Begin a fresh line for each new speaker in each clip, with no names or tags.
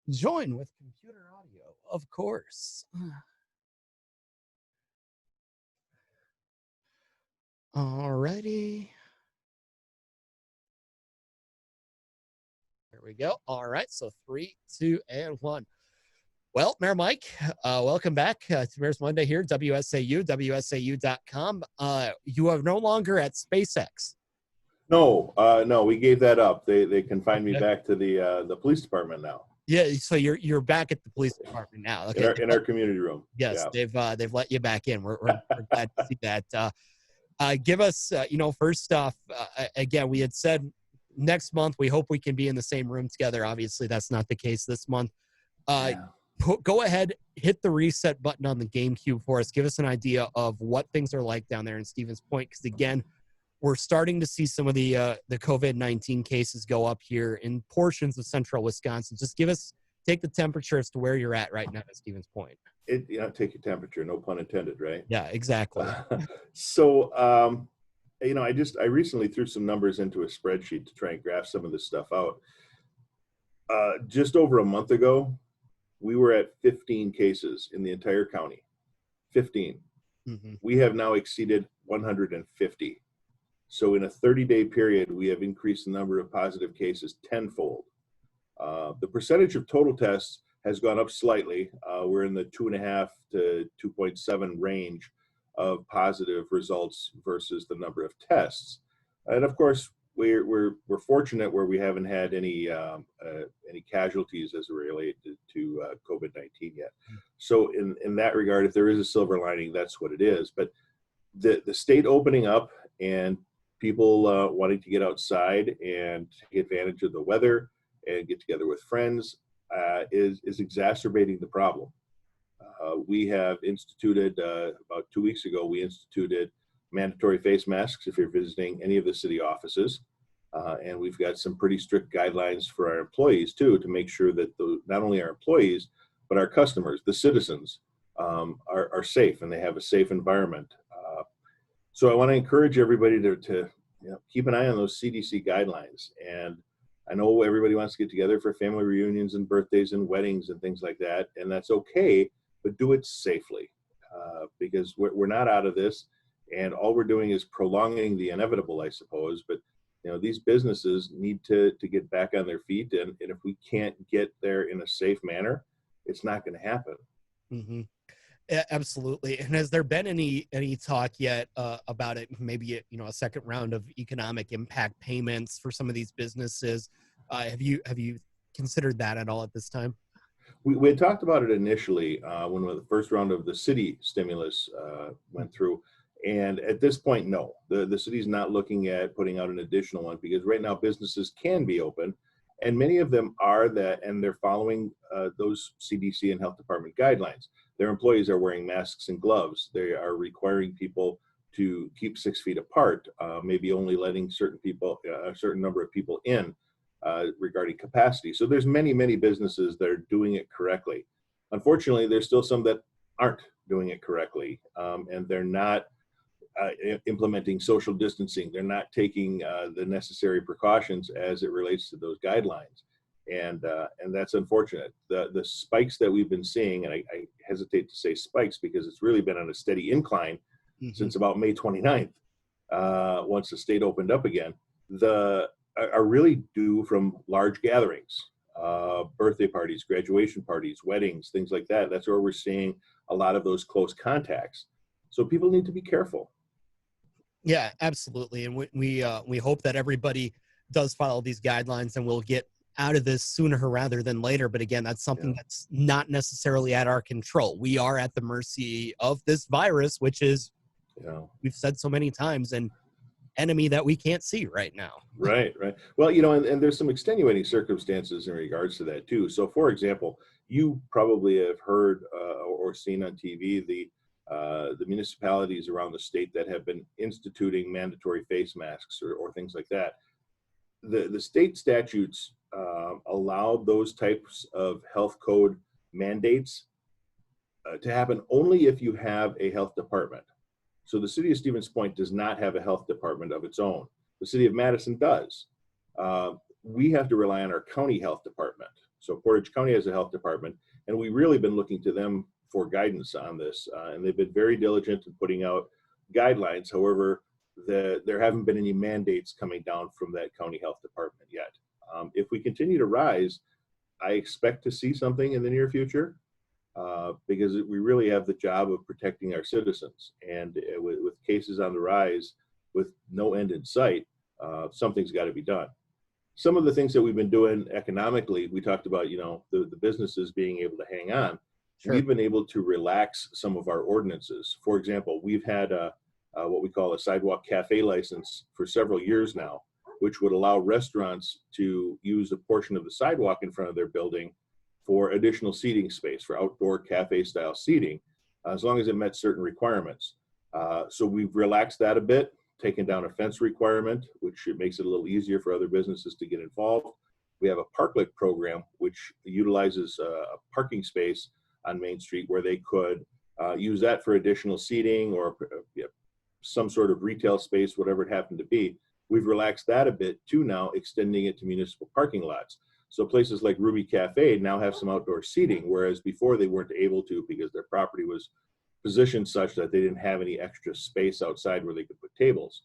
Join with computer audio, of course. Alrighty. There we go. All right. So 3, 2, and 1. Well, Mayor Mike, welcome back to Mayor's Monday here, WSAU, WSAU.com. You are no longer at SpaceX.
No, we gave that up. They confined me back to the police department now.
Yeah, so you're back at the police department now. Okay,
in our community room.
Yes, yeah. They've let you back in. We're glad to see that. Give us, first off, again, we had said next month we hope we can be in the same room together. Obviously, that's not the case this month. Go ahead, hit the reset button on the GameCube for us. Give us an idea of what things are like down there in Stevens Point, because again, we're starting to see some of the COVID-19 cases go up here in portions of central Wisconsin. Just take the temperature as to where you're at right now at Stevens Point.
Take your temperature, no pun intended, right?
Yeah, exactly.
I recently threw some numbers into a spreadsheet to try and graph some of this stuff out. Just over a month ago, we were at 15 cases in the entire county. 15. Mm-hmm. We have now exceeded 150. So in a 30-day period, we have increased the number of positive cases tenfold. The percentage of total tests has gone up slightly. We're in the 2.5 to 2.7 range of positive results versus the number of tests. And of course, we're fortunate where we haven't had any casualties as it related to COVID-19 yet. So in that regard, if there is a silver lining, that's what it is. But the state opening up and people wanting to get outside and take advantage of the weather and get together with friends is exacerbating the problem. We have instituted, about 2 weeks ago, we instituted mandatory face masks if you're visiting any of the city offices. And we've got some pretty strict guidelines for our employees, too, to make sure that not only our employees, but our customers, the citizens, are safe and they have a safe environment. So I want to encourage everybody to keep an eye on those CDC guidelines. And I know everybody wants to get together for family reunions and birthdays and weddings and things like that, and that's okay, but do it safely because we're not out of this, and all we're doing is prolonging the inevitable, I suppose. But these businesses need to get back on their feet, and if we can't get there in a safe manner, it's not going to happen.
Mm-hmm. Absolutely. And has there been any talk yet about it? Maybe a second round of economic impact payments for some of these businesses. Have you considered that at all at this time?
We had talked about it initially when the first round of the city stimulus went through. And at this point, no, the city's not looking at putting out an additional one because right now businesses can be open. And many of them are that, and they're following those CDC and health department guidelines. Their employees are wearing masks and gloves. They are requiring people to keep 6 feet apart, maybe only letting certain people, a certain number of people in regarding capacity. So there's many, many businesses that are doing it correctly. Unfortunately, there's still some that aren't doing it correctly, and they're not implementing social distancing. They're not taking the necessary precautions as it relates to those guidelines. And that's unfortunate. The spikes that we've been seeing, and I hesitate to say spikes because it's really been on a steady incline since about May 29th, once the state opened up again, are really due from large gatherings, birthday parties, graduation parties, weddings, things like that. That's where we're seeing a lot of those close contacts. So people need to be careful.
Yeah, absolutely. And we hope that everybody does follow these guidelines and we'll get out of this sooner rather than later. But again, that's something that's not necessarily at our control. We are at the mercy of this virus, which is, we've said so many times, an enemy that we can't see right now.
Right. Well, and there's some extenuating circumstances in regards to that too. So for example, you probably have heard or seen on TV the municipalities around the state that have been instituting mandatory face masks or things like that. The state statutes allow those types of health code mandates to happen only if you have a health department. So the city of Stevens Point does not have a health department of its own. The city of Madison does. We have to rely on our county health department. So Portage County has a health department, and we've really been looking to them for guidance on this. And they've been very diligent in putting out guidelines. However, there haven't been any mandates coming down from that county health department yet. If we continue to rise, I expect to see something in the near future, because we really have the job of protecting our citizens. And with cases on the rise, with no end in sight, something's got to be done. Some of the things that we've been doing economically, we talked about, the businesses being able to hang on.
Sure.
We've been able to relax some of our ordinances. For example, we've had what we call a sidewalk cafe license for several years now, which would allow restaurants to use a portion of the sidewalk in front of their building for additional seating space, for outdoor cafe style seating, as long as it met certain requirements. So we've relaxed that a bit, taken down a fence requirement, which makes it a little easier for other businesses to get involved. We have a parklet program, which utilizes a parking space on Main Street where they could use that for additional seating or some sort of retail space, whatever it happened to be. We've relaxed that a bit too now, extending it to municipal parking lots. So places like Ruby Cafe now have some outdoor seating, whereas before they weren't able to because their property was positioned such that they didn't have any extra space outside where they could put tables.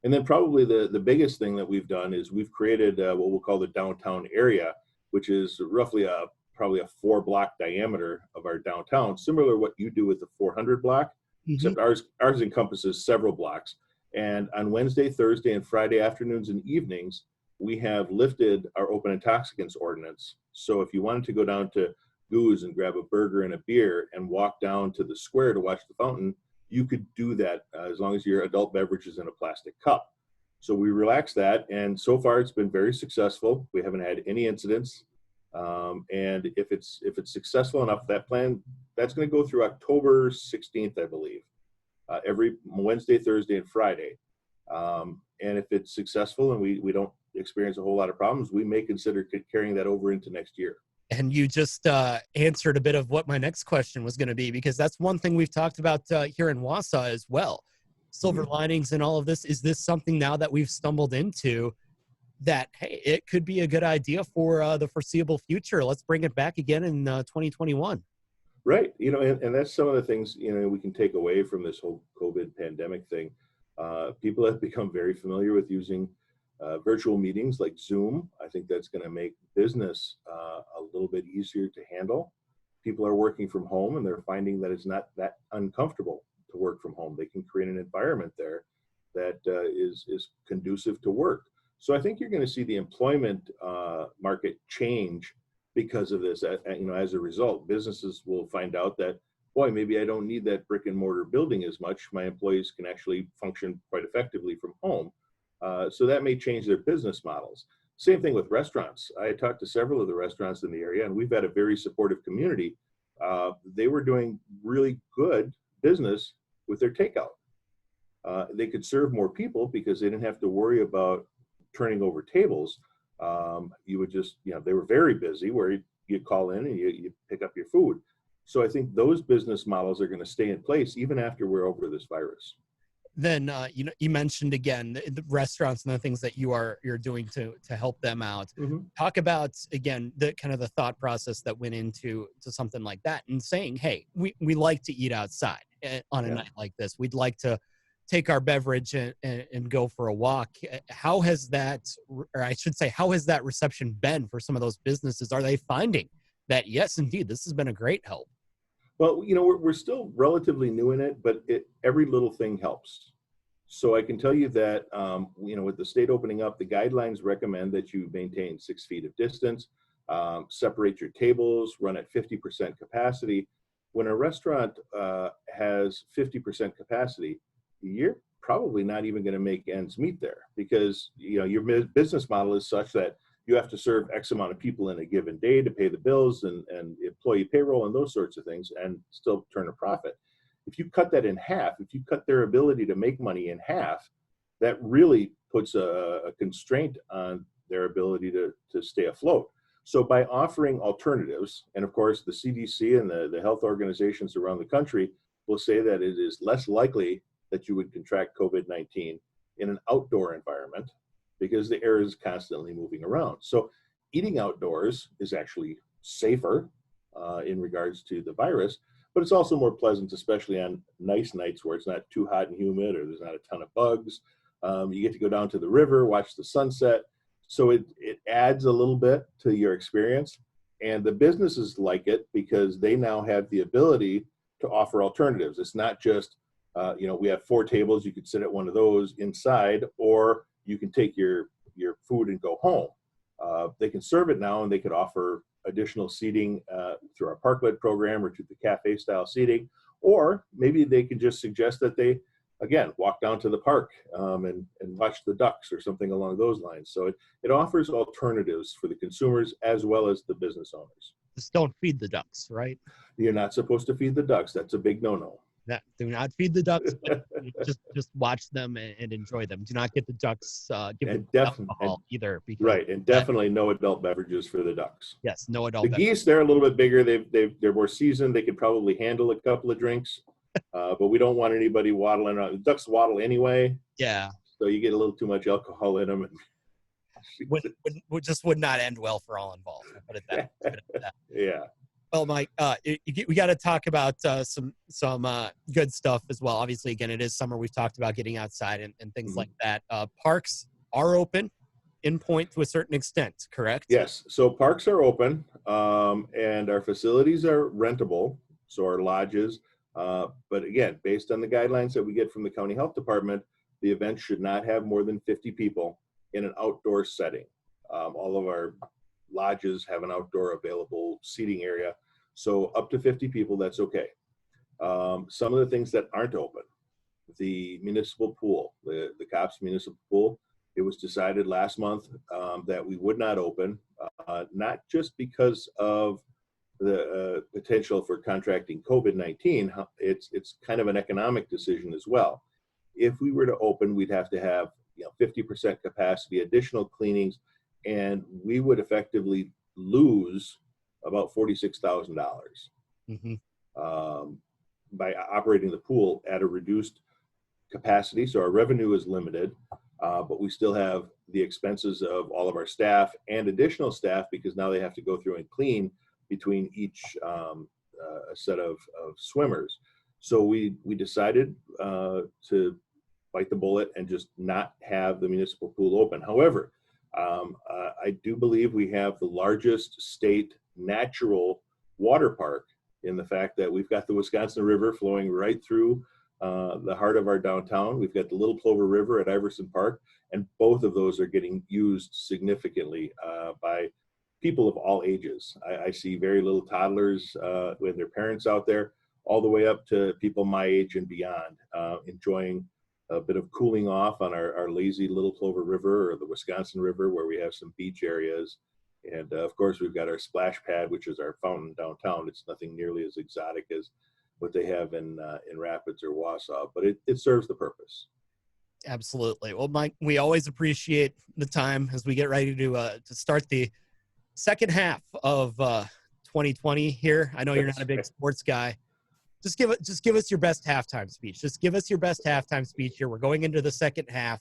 And then probably the biggest thing that we've done is we've created what we'll call the downtown area, which is roughly probably a 4-block diameter of our downtown, similar to what you do with the 400 block, except ours encompasses several blocks. And on Wednesday, Thursday, and Friday afternoons and evenings, we have lifted our open intoxicants ordinance. So if you wanted to go down to Goose and grab a burger and a beer and walk down to the square to watch the fountain, you could do that as long as your adult beverage is in a plastic cup. So we relaxed that, and so far it's been very successful. We haven't had any incidents. And if it's successful enough, that plan, that's going to go through October 16th, I believe, every Wednesday, Thursday, and Friday. And if it's successful and we don't experience a whole lot of problems, we may consider carrying that over into next year.
And you just answered a bit of what my next question was going to be, because that's one thing we've talked about here in Wausau as well. Silver linings and all of this. Is this something now that we've stumbled into that, hey, it could be a good idea for the foreseeable future? Let's bring it back again in 2021.
Right. And that's some of the things, we can take away from this whole COVID pandemic thing. People have become very familiar with using virtual meetings like Zoom. I think that's going to make business a little bit easier to handle. People are working from home and they're finding that it's not that uncomfortable to work from home. They can create an environment there that is conducive to work. So I think you're going to see the employment market change because of this. As a result, businesses will find out that, boy, maybe I don't need that brick and mortar building as much. My employees can actually function quite effectively from home. So that may change their business models. Same thing with restaurants. I talked to several of the restaurants in the area, and we've had a very supportive community. They were doing really good business with their takeout. They could serve more people because they didn't have to worry about turning over tables. You would just, they were very busy where you call in and you pick up your food. So I think those business models are going to stay in place even after we're over this virus.
Then you mentioned again the restaurants and the things that you're doing to help them out. Talk about again the kind of the thought process that went into something like that, and saying, hey, we like to eat outside on a night like this. We'd like to take our beverage and go for a walk. How has that, or I should say, how has that reception been for some of those businesses? Are they finding that, yes, indeed, this has been a great help?
Well, we're still relatively new in it, but every little thing helps. So I can tell you that, with the state opening up, the guidelines recommend that you maintain 6 feet of distance, separate your tables, run at 50% capacity. When a restaurant has 50% capacity, you're probably not even going to make ends meet there, because your business model is such that you have to serve X amount of people in a given day to pay the bills and employee payroll and those sorts of things and still turn a profit. If you cut that in half, if you cut their ability to make money in half, that really puts a constraint on their ability to stay afloat. So by offering alternatives, and of course the CDC and the health organizations around the country will say that it is less likely that you would contract COVID-19 in an outdoor environment because the air is constantly moving around. So eating outdoors is actually safer in regards to the virus, but it's also more pleasant, especially on nice nights where it's not too hot and humid or there's not a ton of bugs. You get to go down to the river, watch the sunset. So it adds a little bit to your experience. And the businesses like it because they now have the ability to offer alternatives. It's not just, we have 4 tables, you could sit at one of those inside, or you can take your food and go home. They can serve it now, and they could offer additional seating through our parklet program or to the cafe style seating, or maybe they can just suggest that they, again, walk down to the park and watch the ducks or something along those lines. So it offers alternatives for the consumers as well as the business owners.
Just don't feed the ducks, right?
You're not supposed to feed the ducks. That's a big no-no.
Do not feed the ducks, but just watch them and enjoy them. Do not get the ducks give them alcohol either. Because
right, and definitely no adult beverages for the ducks.
Yes, no adult.
The geese, they're a little bit bigger. They're more seasoned. They could probably handle a couple of drinks, but we don't want anybody waddling around. The ducks waddle anyway.
Yeah.
So you get a little too much alcohol in them.
Would not end well for all involved. I'll put it that.
Yeah.
Well, Mike, we got to talk about some good stuff as well. Obviously, again, it is summer. We've talked about getting outside and things like that. Parks are open in point to a certain extent, correct?
Yes. So parks are open, and our facilities are rentable. So our lodges. But again, based on the guidelines that we get from the county health department, the event should not have more than 50 people in an outdoor setting. All of our lodges have an outdoor available seating area. So up to 50 people, that's okay. Some of the things that aren't open, the municipal pool, the COPS municipal pool, it was decided last month that we would not open, not just because of the potential for contracting COVID-19, it's kind of an economic decision as well. If we were to open, we'd have to have 50% capacity, additional cleanings, and we would effectively lose about $46,000 by operating the pool at a reduced capacity. So our revenue is limited, but we still have the expenses of all of our staff and additional staff because now they have to go through and clean between each set of swimmers. So we decided to bite the bullet and just not have the municipal pool open. However, I do believe we have the largest state natural water park in the fact that we've got the Wisconsin River flowing right through the heart of our downtown. We've got the Little Plover River at Iverson Park, and both of those are getting used significantly by people of all ages. I see very little toddlers with their parents out there, all the way up to people my age and beyond, enjoying a bit of cooling off on our lazy Little Plover River or the Wisconsin River where we have some beach areas. And of course, we've got our splash pad, which is our fountain downtown. It's nothing nearly as exotic as what they have in Rapids or Wausau, but it serves the purpose.
Absolutely. Well, Mike, we always appreciate the time as we get ready to start the second half of 2020 here. I know you're not a big sports guy. Just give us your best halftime speech. Just give us your best halftime speech here. We're going into the second half.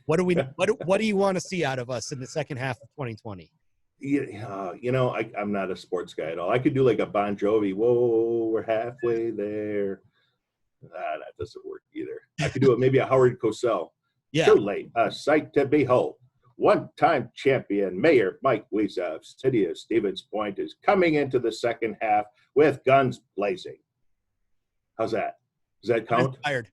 What do you want to see out of us in the second half of 2020?
I'm not a sports guy at all. I could do like a Bon Jovi. Whoa, we're halfway there. That doesn't work either. I could do it maybe a Howard Cosell.
Yeah.
Too late. A sight to behold. One-time champion Mayor Mike Wiza of City of Stevens Point is coming into the second half with guns blazing. How's that? Does that count?
I'm inspired.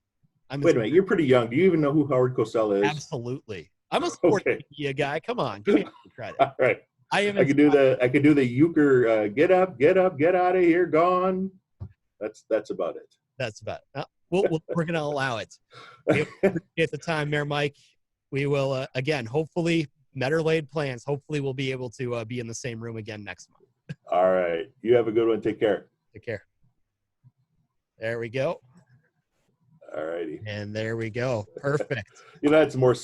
Wait a minute. You're pretty young. Do you even know who Howard Cosell is?
Absolutely. I'm a sports media guy. Come on. Give me some credit.
All right. I could do the euchre, get up, get out of here, gone. That's about it.
That's about it. We're going to allow it. We appreciate the time, Mayor Mike. We will, again, hopefully, better laid plans. Hopefully, we'll be able to be in the same room again next month.
All right. You have a good one. Take care.
Take care. There we go.
All righty.
And there we go. Perfect.
It's more